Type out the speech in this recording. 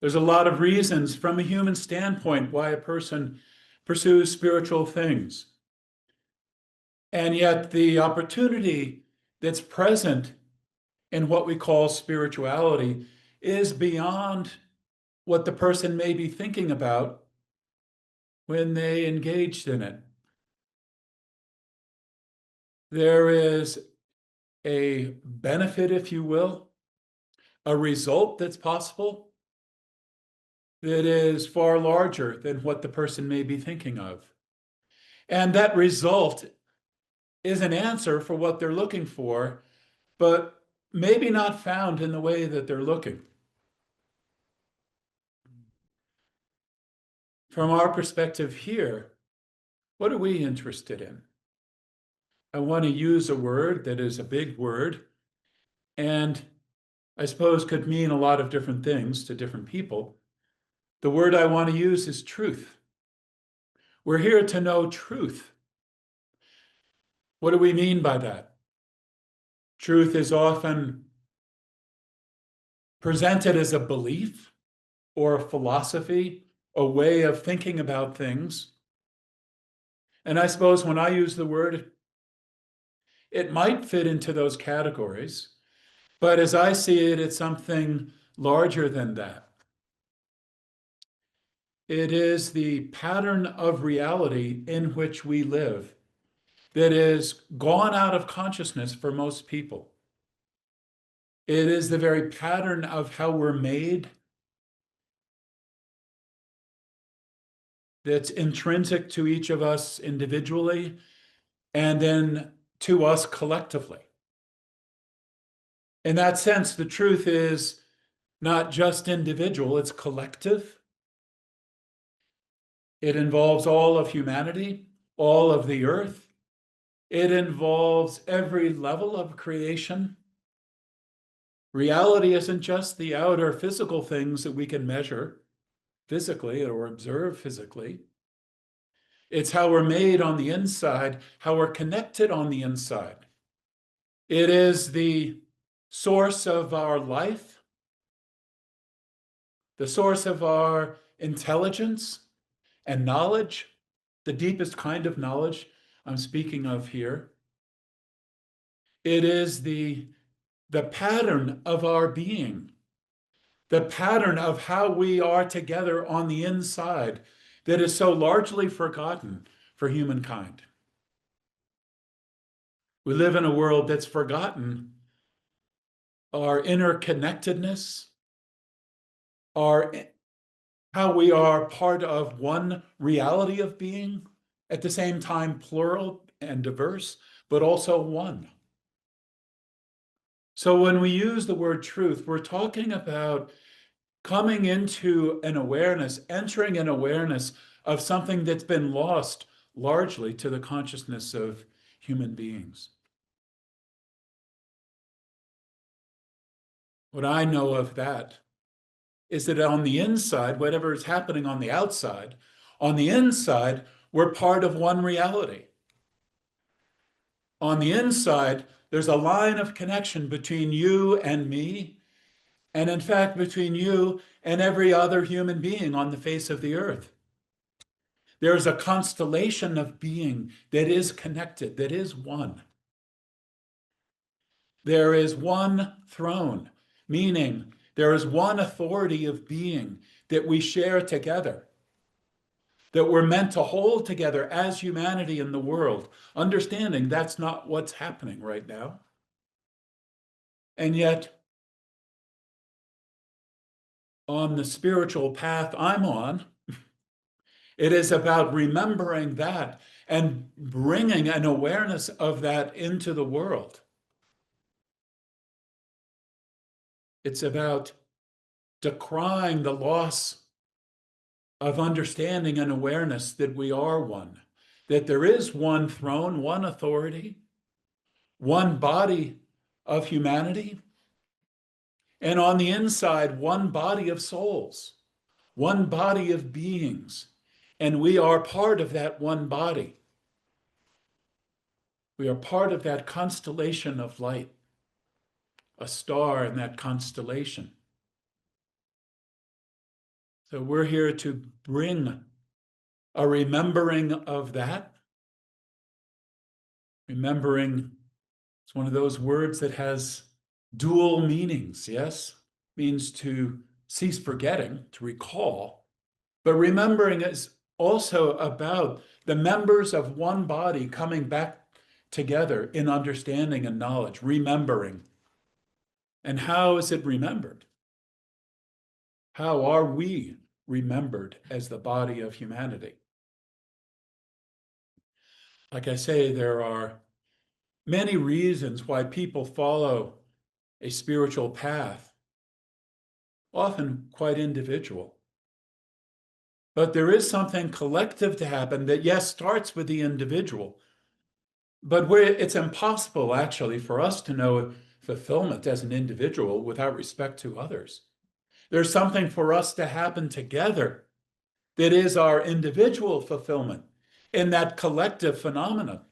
There's a lot of reasons from a human standpoint why a person pursues spiritual things. And yet the opportunity that's present in what we call spirituality is beyond what the person may be thinking about when they engaged in it. There is a benefit, if you will, a result that's possible that is far larger than what the person may be thinking of. And that result is an answer for what they're looking for, but maybe not found in the way that they're looking. From our perspective here, what are we interested in? I want to use a word that is a big word and I suppose could mean a lot of different things to different people. The word I want to use is truth. We're here to know truth. What do we mean by that? Truth is often presented as a belief or a philosophy, a way of thinking about things. And I suppose when I use the word, it might fit into those categories. But as I see it, it's something larger than that. It is the pattern of reality in which we live that is gone out of consciousness for most people. It is the very pattern of how we're made that's intrinsic to each of us individually and then to us collectively. In that sense, the truth is not just individual, it's collective. It involves all of humanity, all of the earth. It involves every level of creation. Reality isn't just the outer physical things that we can measure physically or observe physically. It's how we're made on the inside, how we're connected on the inside. It is the source of our life, the source of our intelligence and knowledge, the deepest kind of knowledge I'm speaking of here. It is the pattern of our being, the pattern of how we are together on the inside that is so largely forgotten for humankind. We live in a world that's forgotten our interconnectedness, our how we are part of one reality of being, at the same time plural and diverse, but also one. So when we use the word truth, we're talking about coming into an awareness, entering an awareness of something that's been lost largely to the consciousness of human beings. What I know of that is that on the inside, whatever is happening on the inside, we're part of one reality. On the inside, there's a line of connection between you and me, and in fact, between you and every other human being on the face of the earth. There's a constellation of being that is connected, that is one. There is one throne, meaning there is one authority of being that we share together, that we're meant to hold together as humanity in the world, understanding that's not what's happening right now. And yet, on the spiritual path I'm on, it is about remembering that and bringing an awareness of that into the world. It's about decrying the loss of understanding and awareness that we are one, that there is one throne, one authority, one body of humanity, and on the inside, one body of souls, one body of beings, and we are part of that one body. We are part of that constellation of light, a star in that constellation. So we're here to bring a remembering of that. Remembering, it's one of those words that has dual meanings, yes? Means to cease forgetting, to recall. But remembering is also about the members of one body coming back together in understanding and knowledge, remembering. And how is it remembered? How are we remembered as the body of humanity? Like I say, there are many reasons why people follow a spiritual path, often quite individual. But there is something collective to happen that, yes, starts with the individual, but where it's impossible actually for us to know fulfillment as an individual without respect to others. There's something for us to happen together that is our individual fulfillment in that collective phenomenon.